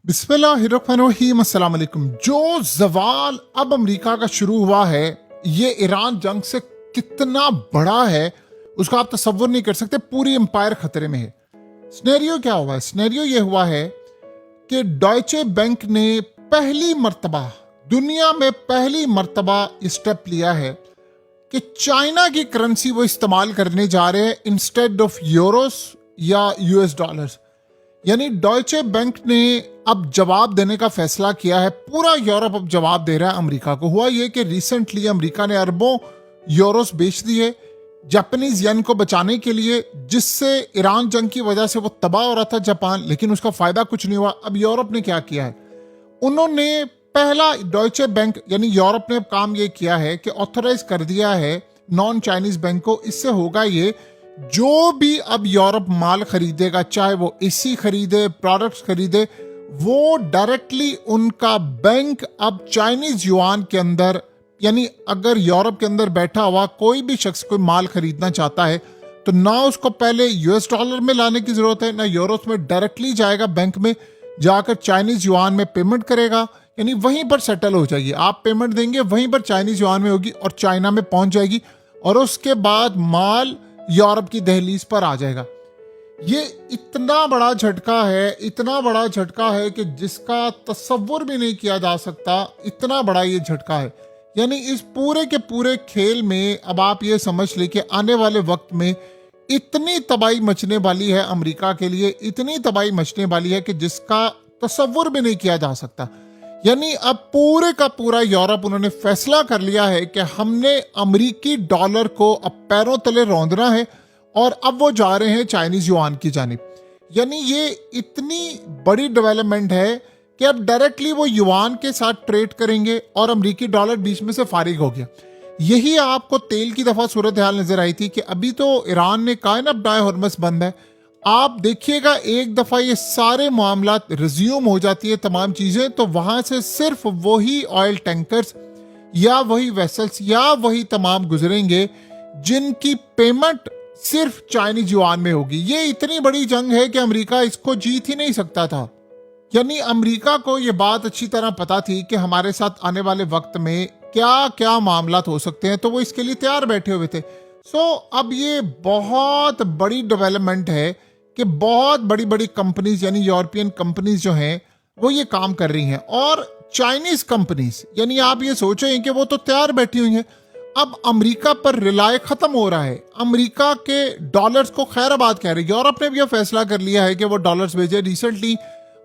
बिस्मिल्लाहिर्रहमानिर्रहीम, अस्सलाम वालेकुम। जो जवाल अब अमेरिका का शुरू हुआ है, ये ईरान जंग से कितना बड़ा है उसका आप तसव्वुर नहीं कर सकते। पूरी एम्पायर खतरे में है। स्नेरियो क्या हुआ है? स्नेरियो ये हुआ है कि डॉयचे बैंक ने पहली मर्तबा, दुनिया में पहली मर्तबा स्टेप लिया है कि चाइना की करेंसी वो इस्तेमाल करने जा रहे हैं इंस्टेड ऑफ यूरोस या यूएस डॉलर्स। यानी डॉयचे बैंक ने अब जवाब देने का फैसला किया है। पूरा यूरोप अब जवाब दे रहा है अमेरिका को। हुआ ये कि रिसेंटली अमेरिका ने अरबों यूरोस बेच दिए जापानीज येन को बचाने के लिए, जिससे ईरान जंग की वजह से वो तबाह हो रहा था जापान, लेकिन उसका फायदा कुछ नहीं हुआ। अब यूरोप ने क्या किया है? उन्होंने पहला डॉयचे बैंक यानी यूरोप ने अब काम ये किया है कि ऑथराइज कर दिया है नॉन चाइनीज बैंक को। इससे होगा ये, जो भी अब यूरोप माल खरीदेगा, चाहे वो एसी खरीदे, प्रोडक्ट्स खरीदे, वो डायरेक्टली उनका बैंक अब चाइनीज युआन के अंदर, यानी अगर यूरोप के अंदर बैठा हुआ कोई भी शख्स कोई माल खरीदना चाहता है तो ना उसको पहले यूएस डॉलर में लाने की जरूरत है, ना यूरोस में, डायरेक्टली जाएगा बैंक में, जाकर चाइनीज युआन में पेमेंट करेगा, यानी वहीं पर सेटल हो जाएगी। आप पेमेंट देंगे, वहीं पर चाइनीज युआन में होगी और चाइना में पहुंच जाएगी, और उसके बाद माल यूरोप की दहलीज पर आ जाएगा। ये इतना बड़ा झटका है, इतना बड़ा झटका है कि जिसका तसव्वुर भी नहीं किया जा सकता। इतना बड़ा ये झटका है। यानी इस पूरे के पूरे खेल में अब आप ये समझ लें कि आने वाले वक्त में इतनी तबाही मचने वाली है अमेरिका के लिए, इतनी तबाही मचने वाली है कि जिसका तसव्वुर भी नहीं किया जा सकता। यानी अब पूरे का पूरा यूरोप उन्होंने फैसला कर लिया है कि हमने अमेरिकी डॉलर को अब पैरों तले रौंदना है, और अब वो जा रहे हैं चाइनीज युआन की जानिब। यानी ये इतनी बड़ी डेवलपमेंट है कि अब डायरेक्टली वो युआन के साथ ट्रेड करेंगे और अमेरिकी डॉलर बीच में से फारिग हो गया। यही आपको तेल की दफा सूरत हाल नजर आई थी कि अभी तो ईरान ने कहा है ना बाय हॉर्मस बंद है। आप देखिएगा एक दफा ये सारे मामला रिज्यूम हो जाती है तमाम चीजें, तो वहां से सिर्फ वही ऑयल टैंकर्स या वही वेसल्स या वही तमाम गुजरेंगे जिनकी पेमेंट सिर्फ चाइनीज युआन में होगी। ये इतनी बड़ी जंग है कि अमेरिका इसको जीत ही नहीं सकता था। यानी अमेरिका को ये बात अच्छी तरह पता थी कि हमारे साथ आने वाले वक्त में क्या क्या मामलात हो सकते हैं, तो वो इसके लिए तैयार बैठे हुए थे। अब ये बहुत बड़ी डेवलपमेंट है कि बहुत बड़ी बड़ी कंपनीज यानी यूरोपियन कंपनीज जो हैं वो ये काम कर रही हैं, और चाइनीज कंपनीज, यानी आप ये सोचें कि वो तो तैयार बैठी हुई हैं। अब अमेरिका पर रिलाय खत्म हो रहा है। अमेरिका के डॉलर्स को खैराबाद कह रहे। यूरोप ने भी यह फैसला कर लिया है कि वो डॉलर्स भेजे। रिसेंटली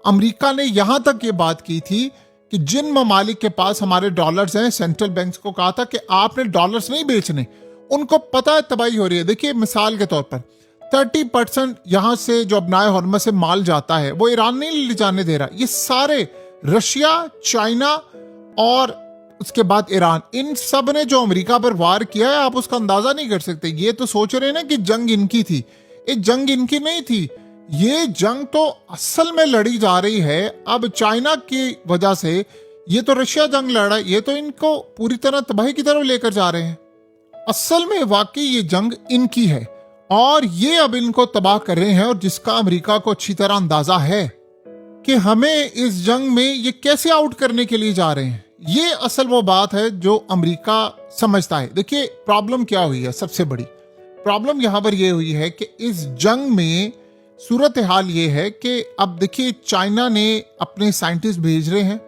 अमेरिका ने यहां तक ये बात की थी कि जिन ममालिक के पास हमारे डॉलर्स हैं, सेंट्रल बैंक्स को कहा था कि आपने डॉलर्स नहीं बेचने। उनको पता है तबाही हो रही है। देखिए मिसाल के तौर पर 30% यहां से जो अपनाए हॉर्मस से माल जाता है वो ईरान नहीं ले जाने दे रहा। ये सारे रशिया, चाइना और उसके बाद ईरान, इन सब ने जो अमेरिका पर वार किया है, आप उसका अंदाजा नहीं कर सकते। ये तो सोच रहे हैं ना कि जंग इनकी थी। ये जंग इनकी नहीं थी। ये जंग तो असल में लड़ी जा रही है अब चाइना की वजह से। ये तो रशिया जंग लड़ा, ये तो इनको पूरी तरह तबाही की तरफ लेकर जा रहे हैं। असल में वाकई ये जंग इनकी है और ये अब इनको तबाह कर रहे हैं, और जिसका अमेरिका को अच्छी तरह अंदाजा है कि हमें इस जंग में ये कैसे आउट करने के लिए जा रहे हैं। ये असल वो बात है जो अमेरिका समझता है। देखिए प्रॉब्लम क्या हुई है, सबसे बड़ी प्रॉब्लम यहां पर ये हुई है कि इस जंग में सूरत हाल ये है कि अब देखिए चाइना ने अपने साइंटिस्ट भेज रहे हैं,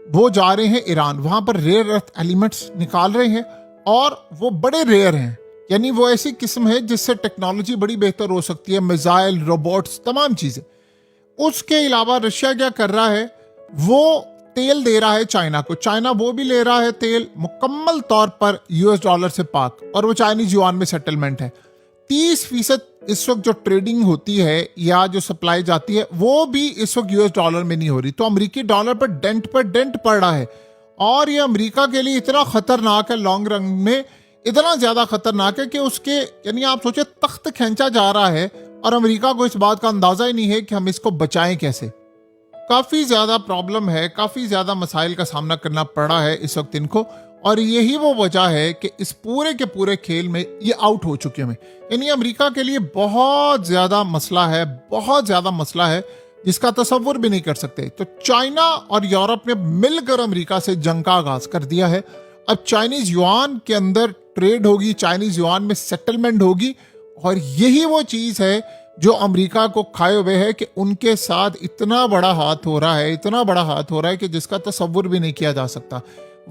वो जा रहे हैं ईरान, वहां पर रेयर अर्थ एलिमेंट्स निकाल रहे हैं, और वो बड़े रेयर हैं। यानी वो ऐसी किस्म है जिससे टेक्नोलॉजी बड़ी बेहतर हो सकती है, मिसाइल, रोबोट्स, तमाम चीजें। उसके अलावा रशिया क्या कर रहा है, वो तेल दे रहा है चाइना को। चाइना वो भी ले रहा है तेल मुकम्मल तौर पर यूएस डॉलर से पाक, और वो चाइनीज युआन में सेटलमेंट है। 30% इस वक्त जो ट्रेडिंग होती है या जो सप्लाई जाती है वो भी इस वक्त यूएस डॉलर में नहीं हो रही। तो अमेरिकी डॉलर पर डेंट पड़ रहा है, और ये अमेरिका के लिए इतना खतरनाक है, लॉन्ग रन में इतना ज्यादा खतरनाक है कि उसके, यानी आप सोचे, तख्त खींचा जा रहा है, और अमेरिका को इस बात का अंदाजा ही नहीं है कि हम इसको बचाएं कैसे। काफी ज्यादा प्रॉब्लम है, काफी ज्यादा मसाइल का सामना करना पड़ा है इस वक्त इनको, और यही वो वजह है कि इस पूरे के पूरे खेल में ये आउट हो चुके हैं। यानी अमेरिका के लिए बहुत ज्यादा मसला है, बहुत ज्यादा मसला है, जिसका तसव्वुर भी नहीं कर सकते। तो चाइना और यूरोप ने मिलकर अमेरिका से जंग का आगाज कर दिया है। अब चाइनीज युआन के अंदर ट्रेड होगी, चाइनीज युआन में सेटलमेंट होगी, और यही वो चीज है जो अमेरिका को खाए हुए है कि उनके साथ इतना बड़ा हाथ हो रहा है, इतना बड़ा हाथ हो रहा है कि जिसका तसव्वुर भी नहीं किया जा सकता।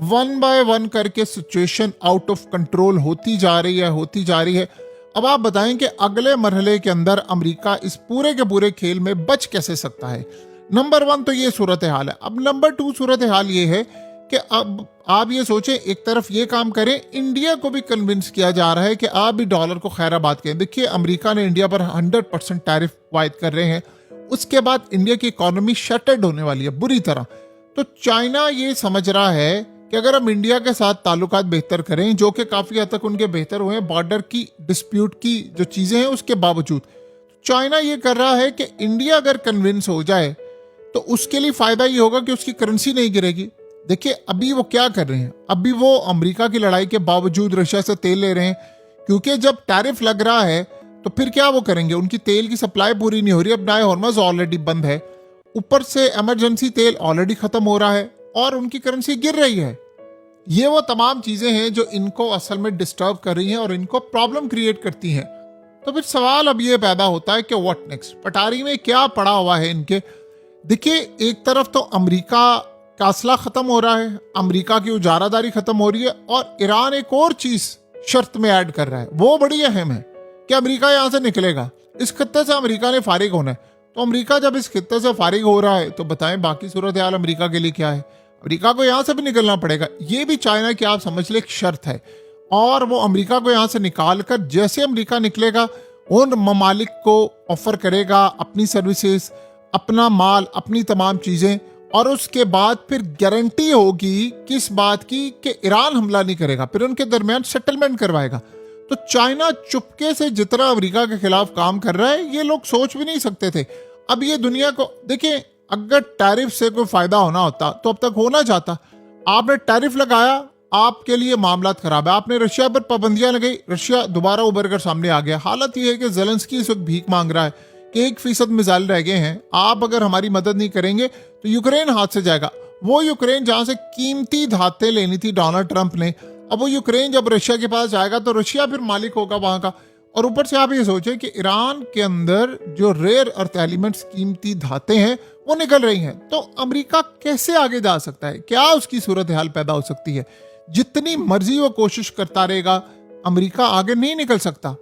वन बाय वन करके सिचुएशन आउट ऑफ कंट्रोल होती जा रही है, होती जा रही है। अब आप बताएं कि अगले मरहले के अंदर अमेरिका इस पूरे के पूरे खेल में बच कैसे सकता है। नंबर 1 तो ये सूरत हाल है। अब नंबर 2 सूरत हाल ये है कि अब आप ये सोचें, एक तरफ ये काम करें, इंडिया को भी कन्विंस किया जा रहा है कि आप भी डॉलर को खैराबाद करें। देखिए, अमेरिका ने इंडिया पर 100% टैरिफ वायद कर रहे हैं। उसके बाद इंडिया की इकोनॉमी शटर्ड होने वाली है बुरी तरह। तो चाइना ये समझ रहा है कि अगर हम इंडिया के साथ ताल्लुकात बेहतर करें, जो कि काफी हद तक उनके बेहतर हुए हैं बॉर्डर की डिस्प्यूट की जो चीजें हैं उसके बावजूद, चाइना ये कर रहा है कि इंडिया अगर कन्विंस हो जाए तो उसके लिए फायदा ये होगा कि उसकी करेंसी नहीं गिरेगी। देखिए, अभी वो क्या कर रहे हैं, अभी वो अमेरिका की लड़ाई के बावजूद रशिया से तेल ले रहे हैं, क्योंकि जब टैरिफ लग रहा है तो फिर क्या वो करेंगे, उनकी तेल की सप्लाई पूरी नहीं हो रही। अब बाब हॉर्मज़ ऑलरेडी बंद है, ऊपर से इमरजेंसी तेल ऑलरेडी खत्म हो रहा है और उनकी करेंसी गिर रही है। ये वो तमाम चीजें हैं जो इनको असल में डिस्टर्ब कर रही हैं और इनको प्रॉब्लम क्रिएट करती हैं। तो फिर सवाल अब ये पैदा होता है कि व्हाट नेक्स्ट, पटारी में क्या पड़ा हुआ है इनके। देखिए, एक तरफ तो अमेरिका का असला खत्म हो रहा है, अमेरिका की उजारादारी खत्म हो रही है, और ईरान एक और चीज शर्त में ऐड कर रहा है, वो बड़ी अहम है कि अमेरिका यहां से निकलेगा। इस खत्ते से अमेरिका ने फारिग होना है। तो अमेरिका जब इस खत्ते से फारिग हो रहा है तो बताएं बाकी सूरत हाल अमेरिका के लिए क्या है। अमेरिका को यहां से भी निकलना पड़ेगा। ये भी चाइना की आप समझ ले एक शर्त है, और वो अमेरिका को यहां से निकाल कर जैसे अमेरिका निकलेगा उन ममालिक को ऑफर करेगा अपनी सर्विसेज, अपना माल, अपनी तमाम चीजें, और उसके बाद फिर गारंटी होगी किस बात की कि ईरान हमला नहीं करेगा, फिर उनके दरमियान सेटलमेंट करवाएगा। तो चाइना चुपके से जितना अमेरिका के खिलाफ काम कर रहा है ये लोग सोच भी नहीं सकते थे। अब ये दुनिया को देखिए, अगर टैरिफ से कोई फायदा होना होता तो अब तक होना चाहता। आपने टैरिफ लगाया, आपके लिए मामला खराब है। आपने रशिया पर पाबंदियां लगाई, रशिया दोबारा उभर कर सामने आ गया। हालत यह है कि ज़ेलेंस्की इस वक्त भीख मांग रहा है कि 1% मिसाइल रह गए हैं, आप अगर हमारी मदद नहीं करेंगे तो यूक्रेन हाथ से जाएगा। वो यूक्रेन जहां से कीमती धातें लेनी थी डोनाल्ड ट्रंप ने, अब वो यूक्रेन जब रशिया के पास जाएगा तो रशिया फिर मालिक होगा वहां का। और ऊपर से आप ये सोचें कि ईरान के अंदर जो रेयर अर्थ एलिमेंट्स, कीमती धातें हैं, वो निकल रही हैं। तो अमेरिका कैसे आगे जा सकता है, क्या उसकी सूरत हाल पैदा हो सकती है। जितनी मर्जी वो कोशिश करता रहेगा, अमेरिका आगे नहीं निकल सकता।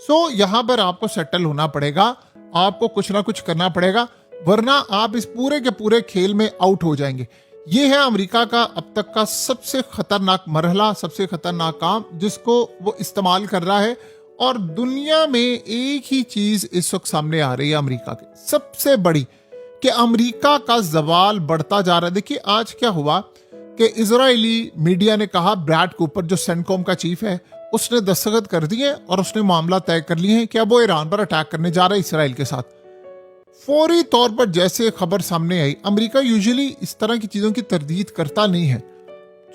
सो यहां पर आपको सेटल होना पड़ेगा, आपको कुछ ना कुछ करना पड़ेगा, वरना आप इस पूरे के पूरे खेल में आउट हो जाएंगे। ये है अमेरिका का अब तक का सबसे खतरनाक मरहला, सबसे खतरनाक काम जिसको वो इस्तेमाल कर रहा है। और दुनिया में एक ही चीज इस वक्त सामने आ रही है अमेरिका की सबसे बड़ी, कि अमेरिका का जवाल बढ़ता जा रहा है। देखिए, आज क्या हुआ कि इजरायली मीडिया ने कहा ब्रैड कूपर जो सेंटकॉम का चीफ है, उसने दस्तखत कर दिए और उसने मामला तय कर लिए हैं कि अब वो ईरान पर अटैक करने जा रहा है इसराइल के साथ। फौरी तौर पर जैसे खबर सामने आई, अमेरिका यूजुअली इस तरह की चीजों की तरदीद करता नहीं है,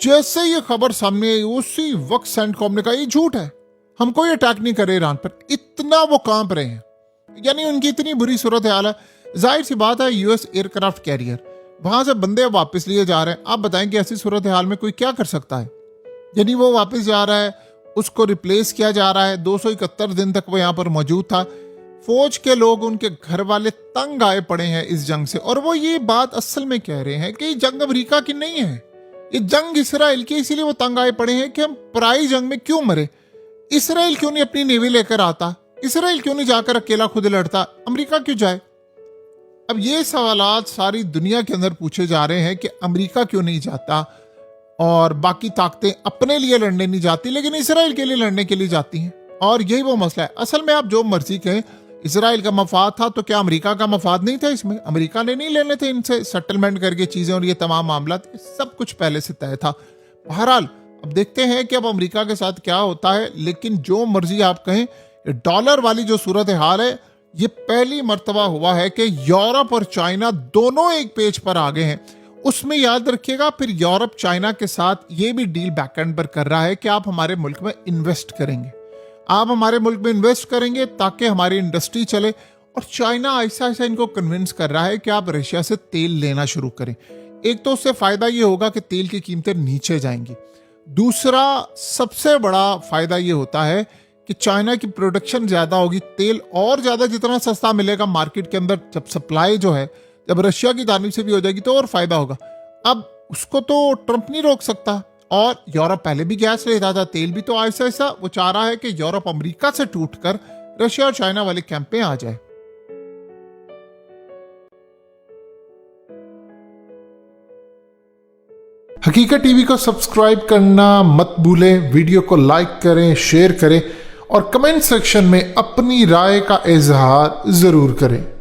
जैसे ये खबर सामने आई उसी वक्त सेंटकॉम ने कहा ये झूठ है, हम कोई अटैक नहीं कर रहे ईरान पर। इतना वो कांप रहे हैं, यानी उनकी इतनी बुरी सूरत हाल है। जाहिर सी बात है, यूएस एयरक्राफ्ट कैरियर, वहां से बंदे वापस लिए जा रहे हैं। आप बताएं कि ऐसी सूरत हाल में कोई क्या कर सकता है। यानी वो वापस जा रहा है, उसको रिप्लेस किया जा रहा है। 271 दिन तक वो यहाँ पर मौजूद था। फौज के लोग, उनके घर वाले तंग आए पड़े हैं इस जंग से, और वो ये बात असल में कह रहे हैं कि ये जंग अमेरिका की नहीं है, ये जंग इसराइल की। इसीलिए वो तंग आए पड़े हैं कि हम पराई जंग में क्यों मरे। इसराइल क्यों नहीं अपनी नेवी लेकर आता, इसराइल क्यों नहीं जाकर अकेला खुद लड़ता, अमेरिका क्यों जाए। अब ये सवालात सारी दुनिया के अंदर पूछे जा रहे हैं कि अमेरिका क्यों नहीं जाता, और बाकी ताकतें अपने लिए लड़ने नहीं जाती लेकिन इसराइल के लिए लड़ने के लिए जाती हैं। और यही वो मसला है। असल में आप जो मर्जी कहें, इसराइल का मफाद था तो क्या अमेरिका का मफाद नहीं था इसमें? अमेरिका ने नहीं लेने थे इनसे सेटलमेंट करके चीजें, और ये तमाम मामला सब कुछ पहले से तय था। बहरहाल अब देखते हैं कि अब अमेरिका के साथ क्या होता है। लेकिन जो मर्जी आप कहें, डॉलर वाली जो सूरत हाल है, ये पहली मर्तबा हुआ है कि यूरोप और चाइना दोनों एक पेज पर आ गए हैं। उसमें याद रखिएगा, फिर यूरोप चाइना के साथ ये भी डील बैकएंड पर कर रहा है कि आप हमारे मुल्क में इन्वेस्ट करेंगे, आप हमारे मुल्क में इन्वेस्ट करेंगे ताकि हमारी इंडस्ट्री चले, और चाइना ऐसा ऐसा इनको कन्विंस कर रहा है कि आप रशिया से तेल लेना शुरू करें। एक तो उससे फायदा ये होगा कि तेल की कीमतें नीचे जाएंगी। दूसरा सबसे बड़ा फायदा ये होता है कि चाइना की प्रोडक्शन ज्यादा होगी, तेल और ज्यादा जितना सस्ता मिलेगा मार्केट के अंदर, जब सप्लाई जो है जब रशिया की जानिब से भी हो जाएगी तो और फायदा होगा। अब उसको तो ट्रंप नहीं रोक सकता, और यूरोप पहले भी गैस लेता था, तेल भी, तो ऐसा ऐसा वो चाह रहा है कि यूरोप अमेरिका से टूटकर रशिया और चाइना वाले कैंप में आ जाए। हकीकत टीवी को सब्सक्राइब करना मत भूलें, वीडियो को लाइक करें, शेयर करें और कमेंट सेक्शन में अपनी राय का इजहार जरूर करें।